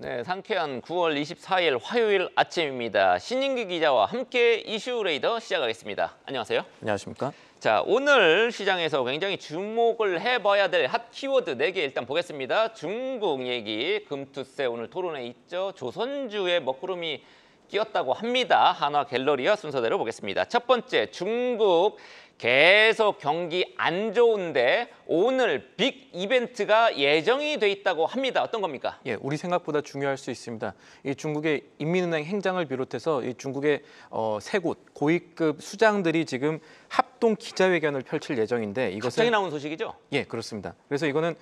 네, 상쾌한 9월 24일 화요일 아침입니다. 신인기 기자와 함께 이슈 레이더 시작하겠습니다. 안녕하세요. 안녕하십니까? 자, 오늘 시장에서 굉장히 주목을 해봐야 될 핫 키워드 4개 일단 보겠습니다. 중국 얘기, 금투세 오늘 토론회 있죠. 조선주의 먹구름이 끼었다고 합니다. 한화 갤러리와 순서대로 보겠습니다. 첫 번째, 중국 계속 경기 안 좋은데 오늘 빅 이벤트가 예정이 돼 있다고 합니다. 어떤 겁니까? 예, 우리 생각보다 중요할 수 있습니다. 이 중국의 인민은행 행장을 비롯해서 이 중국의 세 곳 고위급 수장들이 지금 합동 기자회견을 펼칠 예정인데 이것은 갑자기 나온 소식이죠? 예, 그렇습니다. 그래서 이거는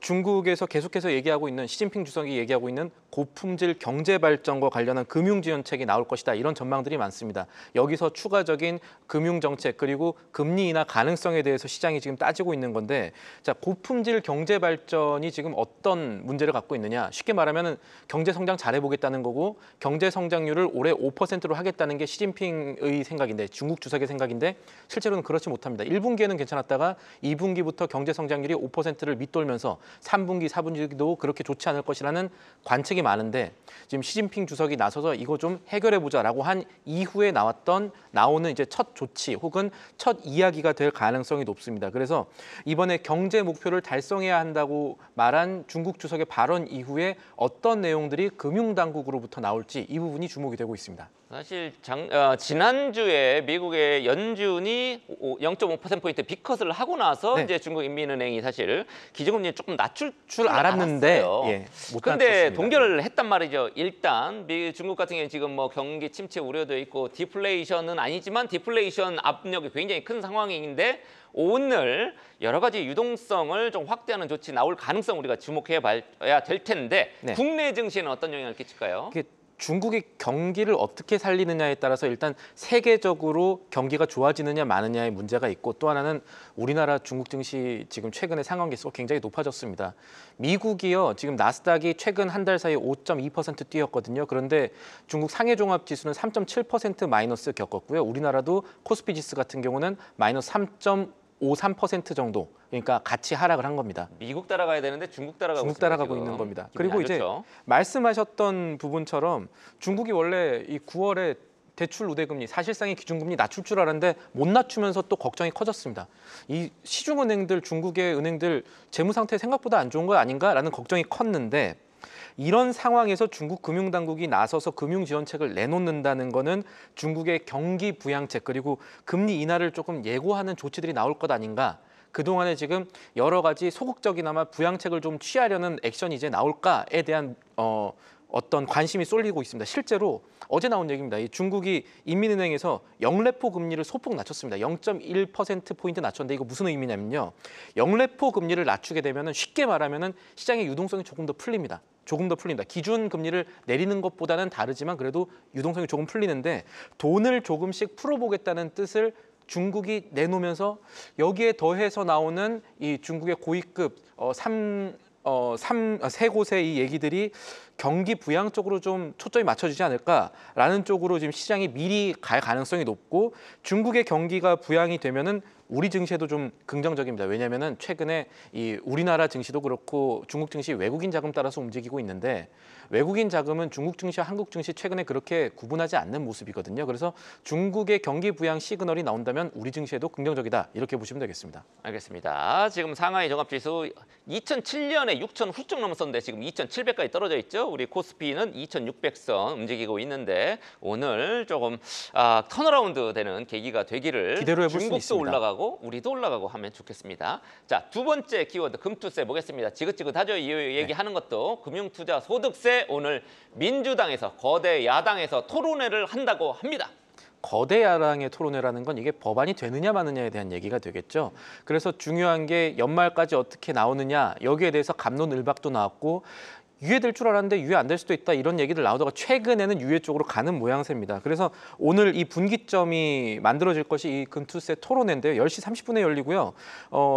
중국에서 계속해서 얘기하고 있는 시진핑 주석이 얘기하고 있는 고품질 경제 발전과 관련한 금융 지원책이 나올 것이다. 이런 전망들이 많습니다. 여기서 추가적인 금융 정책 그리고 금리 인하 가능성에 대해서 시장이 지금 따지고 있는 건데, 자, 고품질 경제 발전이 지금 어떤 문제를 갖고 있느냐? 쉽게 말하면 경제 성장 잘해보겠다는 거고, 경제 성장률을 올해 5%로 하겠다는 게 시진핑의 생각인데, 중국 주석의 생각인데 실제로는 그렇지 못합니다. 1분기에는 괜찮았다가 2분기부터 경제 성장률이 5%를 밑돌면서 3분기, 4분기도 그렇게 좋지 않을 것이라는 관측이 많은데, 지금 시진핑 주석이 나서서 이거 좀 해결해보자라고 한 이후에 나오는 이제 첫 조치 혹은 첫 이야기가 될 가능성이 높습니다. 그래서 이번에 경제 목표를 달성해야 한다고 말한 중국 주석의 발언 이후에 어떤 내용들이 금융당국으로부터 나올지 이 부분이 주목이 되고 있습니다. 사실 지난주에 미국의 연준이 0.5%포인트 빅컷을 하고 나서 네. 이제 중국 인민은행이 사실 기준금리 조금 낮출 줄 알았는데 알았어요. 못 근데 낮췄습니다. 동결을 했단 말이죠. 일단 중국 같은 경우는 지금 뭐 경기 침체 우려도 있고 디플레이션은 아니지만 디플레이션 압력이 굉장히 큰 상황인데 오늘 여러 가지 유동성을 좀 확대하는 조치 나올 가능성 우리가 주목해 봐야 될 텐데 네. 국내 증시는 어떤 영향을 끼칠까요? 중국이 경기를 어떻게 살리느냐에 따라서 일단 세계적으로 경기가 좋아지느냐 마느냐의 문제가 있고, 또 하나는 우리나라 중국 증시 지금 최근에 상한기수가 굉장히 높아졌습니다. 미국이요, 지금 나스닥이 최근 한 달 사이에 5.2% 뛰었거든요. 그런데 중국 상해종합지수는 3.7% 마이너스 겪었고요. 우리나라도 코스피 지수 같은 경우는 마이너스 3.53% 정도, 그러니까 같이 하락을 한 겁니다. 미국 따라가야 되는데 중국 따라가고 있는 겁니다. 기분이 그리고 이제 말씀하셨던 부분처럼 중국이 원래 이 9월에 대출 우대금리, 사실상의 기준금리 낮출 줄 알았는데 못 낮추면서 또 걱정이 커졌습니다. 이 시중은행들, 중국의 은행들 재무 상태 생각보다 안 좋은 거 아닌가라는 걱정이 컸는데, 이런 상황에서 중국 금융당국이 나서서 금융지원책을 내놓는다는 거는 중국의 경기 부양책 그리고 금리 인하를 조금 예고하는 조치들이 나올 것 아닌가. 그동안에 지금 여러 가지 소극적이나마 부양책을 좀 취하려는 액션이 이제 나올까에 대한 어떤 관심이 쏠리고 있습니다. 실제로 어제 나온 얘기입니다. 이 중국이 인민은행에서 영레포 금리를 소폭 낮췄습니다. 0.1%포인트 낮췄는데 이거 무슨 의미냐면요. 영레포 금리를 낮추게 되면 쉽게 말하면 시장의 유동성이 조금 더 풀립니다. 기준 금리를 내리는 것보다는 다르지만 그래도 유동성이 조금 풀리는데, 돈을 조금씩 풀어보겠다는 뜻을 중국이 내놓으면서 여기에 더해서 나오는 이 중국의 고위급 세 곳의 이 얘기들이 경기 부양 쪽으로 좀 초점이 맞춰지지 않을까라는 쪽으로 지금 시장이 미리 갈 가능성이 높고, 중국의 경기가 부양이 되면은 우리 증시에도 좀 긍정적입니다. 왜냐하면은 최근에 이 우리나라 증시도 그렇고 중국 증시 외국인 자금 따라서 움직이고 있는데, 외국인 자금은 중국 증시와 한국 증시 최근에 그렇게 구분하지 않는 모습이거든요. 그래서 중국의 경기 부양 시그널이 나온다면 우리 증시에도 긍정적이다, 이렇게 보시면 되겠습니다. 알겠습니다. 지금 상하이 종합지수 2007년에 6,000 훌쩍 넘었었는데 지금 2,700까지 떨어져 있죠. 우리 코스피는 2,600선 움직이고 있는데 오늘 조금 턴어라운드 되는 계기가 되기를 기대로 해볼 수 있습니다. 중국도 올라가고 우리도 올라가고 하면 좋겠습니다. 자, 두 번째 키워드 금투세 보겠습니다. 지긋지긋하죠. 이 얘기하는 것도 금융투자 소득세. 오늘 민주당에서 거대 야당에서 토론회를 한다고 합니다. 거대 야당의 토론회라는 건 이게 법안이 되느냐 마느냐에 대한 얘기가 되겠죠. 그래서 중요한 게 연말까지 어떻게 나오느냐, 여기에 대해서 갑론을박도 나왔고, 유예될 줄 알았는데 유예 안 될 수도 있다, 이런 얘기들 나오다가 최근에는 유예 쪽으로 가는 모양새입니다. 그래서 오늘 이 분기점이 만들어질 것이 이 금투세 토론회인데요. 10시 30분에 열리고요.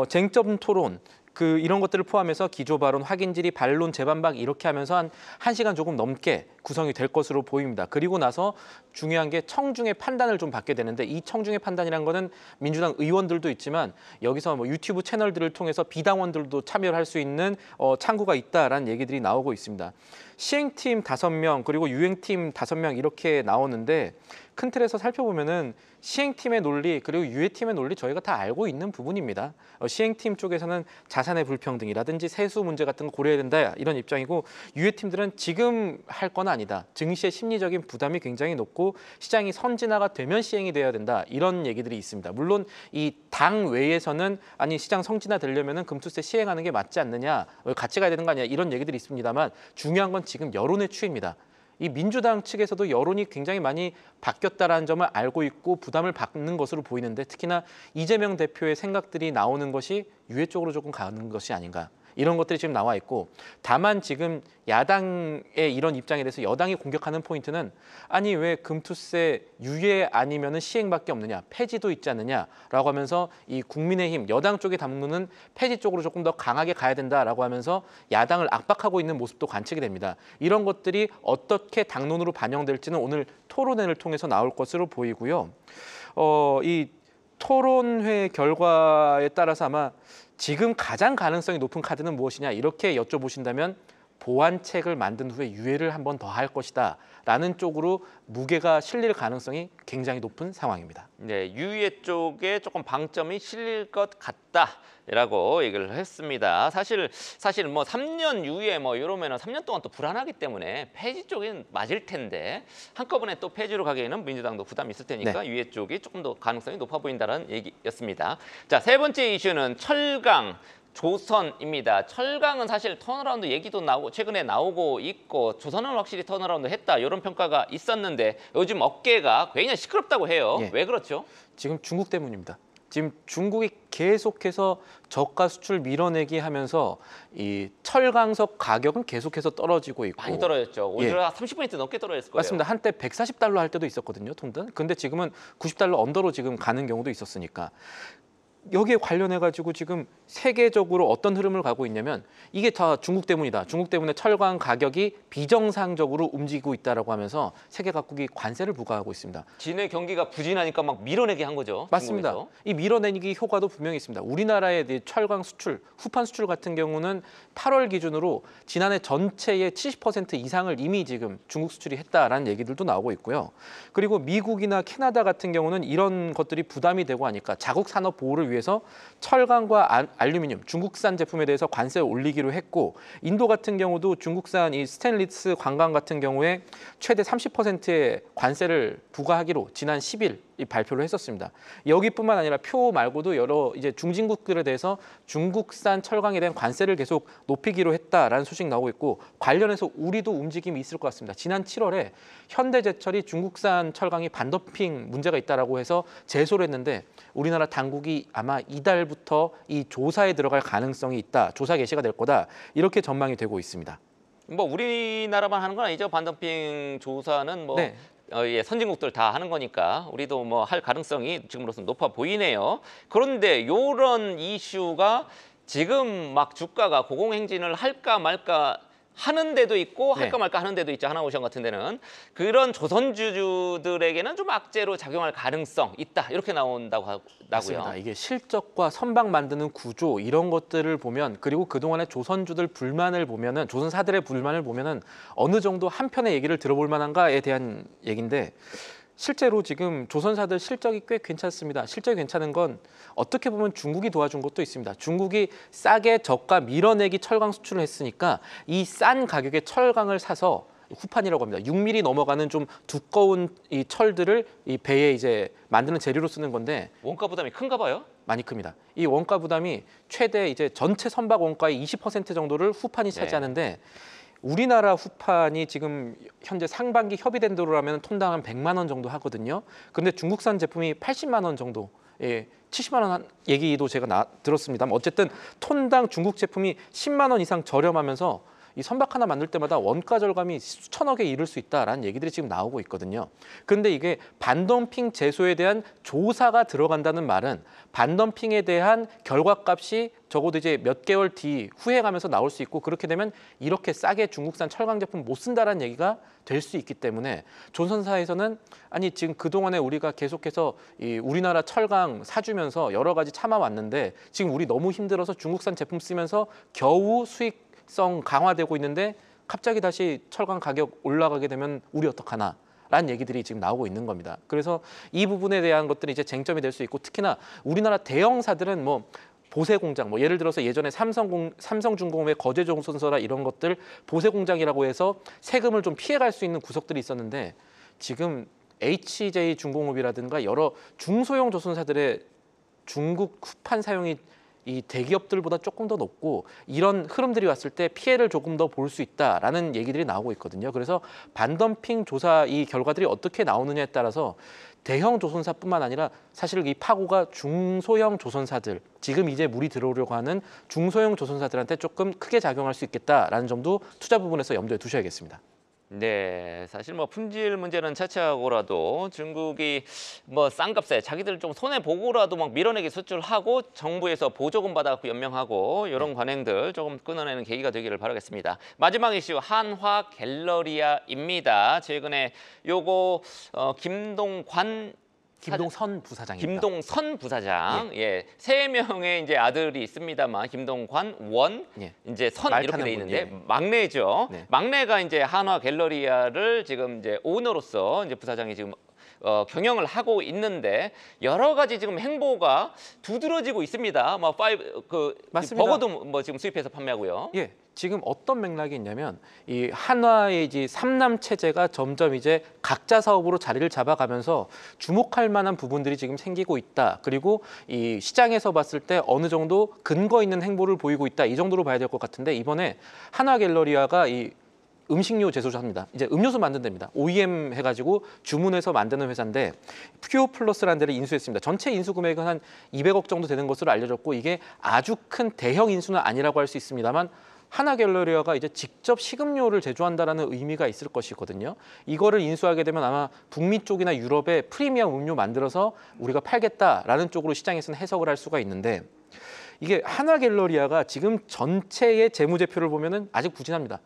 쟁점 토론, 이런 것들을 포함해서 기조 발언, 확인 질의, 반론, 재반박 이렇게 하면서 한 1시간 조금 넘게 구성이 될 것으로 보입니다. 그리고 나서 중요한 게 청중의 판단을 좀 받게 되는데 이 청중의 판단이란 거는 민주당 의원들도 있지만 여기서 뭐 유튜브 채널들을 통해서 비당원들도 참여를 할 수 있는 창구가 있다라는 얘기들이 나오고 있습니다. 시행팀 5명 그리고 유행팀 5명 이렇게 나오는데 큰 틀에서 살펴보면은 시행팀의 논리 그리고 유예팀의 논리 저희가 다 알고 있는 부분입니다. 시행팀 쪽에서는 자산의 불평등이라든지 세수 문제 같은 거 고려해야 된다 이런 입장이고 유예팀들은 지금 할 건 아니다. 증시의 심리적인 부담이 굉장히 높고 시장이 선진화가 되면 시행이 돼야 된다 이런 얘기들이 있습니다. 물론 이 당 외에서는 아니 시장 성진화 되려면은 금투세 시행하는 게 맞지 않느냐 같이 가야 되는 거 아니냐 이런 얘기들이 있습니다만 중요한 건 지금 여론의 추이입니다. 이 민주당 측에서도 여론이 굉장히 많이 바뀌었다라는 점을 알고 있고 부담을 받는 것으로 보이는데 특히나 이재명 대표의 생각들이 나오는 것이 유예 쪽으로 조금 가는 것이 아닌가 이런 것들이 지금 나와 있고 다만 지금 야당의 이런 입장에 대해서 여당이 공격하는 포인트는 아니 왜 금투세 유예 아니면은 시행밖에 없느냐 폐지도 있지 않느냐라고 하면서 이 국민의힘 여당 쪽에 담론은 폐지 쪽으로 조금 더 강하게 가야 된다라고 하면서 야당을 압박하고 있는 모습도 관측이 됩니다. 이런 것들이 어떻게 당론으로 반영될지는 오늘 토론회를 통해서 나올 것으로 보이고요. 이 토론회 결과에 따라서 아마 지금 가장 가능성이 높은 카드는 무엇이냐 이렇게 여쭤보신다면 보완책을 만든 후에 유예를 한 번 더 할 것이다 라는 쪽으로 무게가 실릴 가능성이 굉장히 높은 상황입니다. 네, 유예 쪽에 조금 방점이 실릴 것 같다라고 얘기를 했습니다. 사실 뭐 3년 유예 뭐 이러면은 3년 동안 또 불안하기 때문에 폐지 쪽은 맞을 텐데 한꺼번에 또 폐지로 가기에는 민주당도 부담이 있을 테니까 네. 유예 쪽이 조금 더 가능성이 높아 보인다는 얘기였습니다. 자, 세 번째 이슈는 철강. 조선입니다. 철강은 사실 턴어라운드 얘기도 나오고 최근에 나오고 있고 조선은 확실히 턴어라운드 했다 이런 평가가 있었는데 요즘 업계가 굉장히 시끄럽다고 해요. 예. 왜 그렇죠? 지금 중국 때문입니다. 지금 중국이 계속해서 저가 수출 밀어내기 하면서 이 철강석 가격은 계속해서 떨어지고 있고 많이 떨어졌죠. 오히려 예. 30% 넘게 떨어졌을 거예요. 맞습니다. 한때 140달러 할 때도 있었거든요, 톤당. 근데 지금은 90달러 언더로 지금 가는 경우도 있었으니까. 여기에 관련해 가지고 지금 세계적으로 어떤 흐름을 가고 있냐면 이게 다 중국 때문이다. 중국 때문에 철강 가격이 비정상적으로 움직이고 있다라고 하면서 세계 각국이 관세를 부과하고 있습니다. 진해 경기가 부진하니까 막 밀어내게 한 거죠. 맞습니다. 중국에서. 이 밀어내기 효과도 분명히 있습니다. 우리나라의 철강 수출, 후판 수출 같은 경우는 8월 기준으로 지난해 전체의 70% 이상을 이미 지금 중국 수출이 했다라는 얘기들도 나오고 있고요. 그리고 미국이나 캐나다 같은 경우는 이런 것들이 부담이 되고 하니까 자국 산업 보호를 위해서 철강과 알루미늄, 중국산 제품에 대해서 관세를 올리기로 했고 인도 같은 경우도 중국산 이 스테인리스 관광 같은 경우에 최대 30%의 관세를 부과하기로 지난 10일 발표를 했었습니다. 여기뿐만 아니라 표 말고도 여러 이제 중진국들에 대해서 중국산 철강에 대한 관세를 계속 높이기로 했다라는 소식 나오고 있고 관련해서 우리도 움직임이 있을 것 같습니다. 지난 7월에 현대제철이 중국산 철강이 반도핑 문제가 있다라고 해서 제소를 했는데 우리나라 당국이 아마 이달부터 이 조사에 들어갈 가능성이 있다. 조사 개시가 될 거다. 이렇게 전망이 되고 있습니다. 뭐 우리나라만 하는 건 아니죠. 반덤핑 조사는 뭐 네. 예, 선진국들 다 하는 거니까 우리도 뭐 할 가능성이 지금으로서 높아 보이네요. 그런데 이런 이슈가 지금 막 주가가 고공행진을 할까 말까 하는 데도 있고 할까 네. 말까 하는 데도 있죠. 하나오션 같은 데는 그런 조선주주들에게는 좀 악재로 작용할 가능성 있다 이렇게 나온다고 맞습니다. 하고요. 이게 실적과 선박 만드는 구조 이런 것들을 보면 그리고 그동안의 조선주들 불만을 보면은 조선사들의 불만을 보면은 어느 정도 한편의 얘기를 들어볼 만한가에 대한 얘기인데 실제로 지금 조선사들 실적이 꽤 괜찮습니다. 실적이 괜찮은 건 어떻게 보면 중국이 도와준 것도 있습니다. 중국이 싸게 저가 밀어내기 철강 수출을 했으니까 이 싼 가격의 철강을 사서 후판이라고 합니다. 6mm 넘어가는 좀 두꺼운 이 철들을 이 배에 이제 만드는 재료로 쓰는 건데 원가 부담이 큰가 봐요. 많이 큽니다. 이 원가 부담이 최대 이제 전체 선박 원가의 20% 정도를 후판이 차지하는데 우리나라 후판이 지금 현재 상반기 협의된 대로라면 톤당 한 100만 원 정도 하거든요. 그런데 중국산 제품이 80만 원 정도, 70만 원 얘기도 제가 들었습니다. 어쨌든 톤당 중국 제품이 10만 원 이상 저렴하면서 이 선박 하나 만들 때마다 원가 절감이 수천억에 이를 수 있다라는 얘기들이 지금 나오고 있거든요. 그런데 이게 반덤핑 제소에 대한 조사가 들어간다는 말은 반덤핑에 대한 결과값이 적어도 이제 몇 개월 뒤 후에 가면서 나올 수 있고, 그렇게 되면 이렇게 싸게 중국산 철강 제품 못 쓴다라는 얘기가 될 수 있기 때문에 조선사에서는 아니 지금 그동안에 우리가 계속해서 이 우리나라 철강 사주면서 여러 가지 참아왔는데 지금 우리 너무 힘들어서 중국산 제품 쓰면서 겨우 수익성 강화되고 있는데 갑자기 다시 철강 가격 올라가게 되면 우리 어떡하나 라는 얘기들이 지금 나오고 있는 겁니다. 그래서 이 부분에 대한 것들이 이제 쟁점이 될 수 있고, 특히나 우리나라 대형사들은 뭐 보세 공장, 뭐 예를 들어서 예전에 삼성중공업의 거제조선소라 이런 것들 보세 공장이라고 해서 세금을 좀 피해갈 수 있는 구석들이 있었는데, 지금 HJ중공업이라든가 여러 중소형 조선사들의 중국 후판 사용이 이 대기업들보다 조금 더 높고, 이런 흐름들이 왔을 때 피해를 조금 더 볼 수 있다라는 얘기들이 나오고 있거든요. 그래서 반덤핑 조사 이 결과들이 어떻게 나오느냐에 따라서 대형 조선사뿐만 아니라 사실 이 파고가 중소형 조선사들, 지금 이제 물이 들어오려고 하는 중소형 조선사들한테 조금 크게 작용할 수 있겠다라는 점도 투자 부분에서 염두에 두셔야겠습니다. 네, 사실 뭐 품질 문제는 차치하고라도 중국이 뭐 싼 값에 자기들 좀 손해 보고라도 막 밀어내기 수출하고 정부에서 보조금 받아갖고 연명하고 이런 관행들 조금 끊어내는 계기가 되기를 바라겠습니다. 마지막 이슈 한화 갤러리아입니다. 최근에 요거 김동선 부사장입니다. 김동선 부사장, 예, 세 명의 이제 아들이 있습니다만 김동관, 원, 이제 선 이렇게 돼 있는데 막내죠. 네. 막내가 이제 한화 갤러리아를 지금 이제 오너로서 이제 부사장이 지금 경영을 하고 있는데 여러 가지 지금 행보가 두드러지고 있습니다. 뭐 맞습니다. 버거도 뭐 지금 수입해서 판매하고요. 예. 지금 어떤 맥락이 있냐면 이 한화의 이제 삼남 체제가 점점 이제 각자 사업으로 자리를 잡아가면서 주목할 만한 부분들이 지금 생기고 있다. 그리고 이 시장에서 봤을 때 어느 정도 근거 있는 행보를 보이고 있다. 이 정도로 봐야 될 것 같은데, 이번에 한화 갤러리아가 이 음식료 제조사입니다. 이제 음료수 만든 데입니다. OEM 해가지고 주문해서 만드는 회사인데 퓨어 플러스라는 데를 인수했습니다. 전체 인수 금액은 한 200억 정도 되는 것으로 알려졌고, 이게 아주 큰 대형 인수는 아니라고 할 수 있습니다만 한화 갤러리아가 이제 직접 식음료를 제조한다라는 의미가 있을 것이거든요. 이거를 인수하게 되면 아마 북미 쪽이나 유럽에 프리미엄 음료 만들어서 우리가 팔겠다라는 쪽으로 시장에서는 해석을 할 수가 있는데, 이게 한화 갤러리아가 지금 전체의 재무제표를 보면은 아직 부진합니다.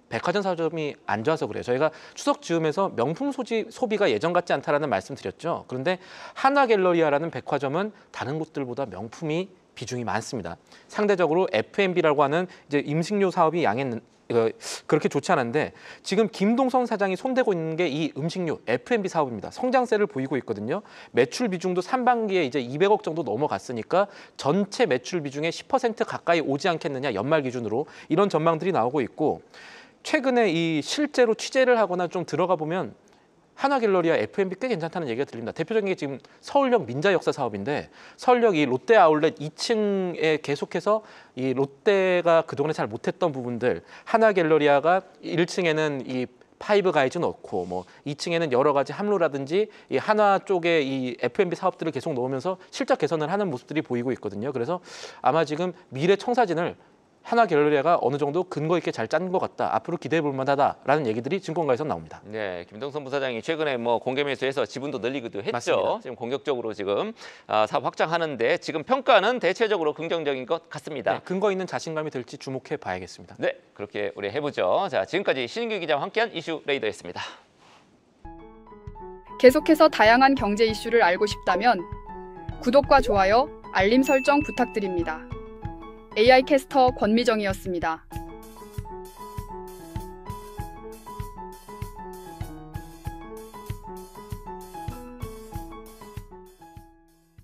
백화점 사점이 안 좋아서 그래요. 저희가 추석 즈음에서 명품 소비가 예전 같지 않다라는 말씀 드렸죠. 그런데 한화 갤러리아라는 백화점은 다른 곳들보다 명품이 비중이 많습니다. 상대적으로 F&B라고 하는 이제 음식료 사업이 그렇게 좋지 않은데, 지금 김동선 사장이 손대고 있는 게 이 음식료 F&B 사업입니다. 성장세를 보이고 있거든요. 매출 비중도 상반기에 이제 200억 정도 넘어갔으니까 전체 매출 비중의 10% 가까이 오지 않겠느냐, 연말 기준으로 이런 전망들이 나오고 있고, 최근에 이 실제로 취재를 하거나 좀 들어가 보면 한화 갤러리아 F&B 꽤 괜찮다는 얘기가 들립니다. 대표적인 게 지금 서울역 민자 역사 사업인데, 서울역 이 롯데 아울렛 2층에 계속해서 이 롯데가 그동안에 잘 못했던 부분들, 한화 갤러리아가 1층에는 이 파이브 가이즈 넣고, 뭐 2층에는 여러 가지 함로라든지 이 한화 쪽에 이 F&B 사업들을 계속 넣으면서 실적 개선을 하는 모습들이 보이고 있거든요. 그래서 아마 지금 미래 청사진을 한화 갤러리아가 어느 정도 근거 있게 잘 짠 것 같다. 앞으로 기대해 볼 만하다라는 얘기들이 증권가에서 나옵니다. 네, 김동선 부사장이 최근에 뭐 공개 매수해서 지분도 늘리기도 했죠. 맞습니다. 지금 공격적으로 지금 사업 확장하는데 지금 평가는 대체적으로 긍정적인 것 같습니다. 네, 근거 있는 자신감이 될지 주목해 봐야겠습니다. 네, 그렇게 우리 해보죠. 자, 지금까지 신인규 기자와 함께한 이슈 레이더였습니다. 계속해서 다양한 경제 이슈를 알고 싶다면 구독과 좋아요, 알림 설정 부탁드립니다. AI 캐스터 권미정이었습니다.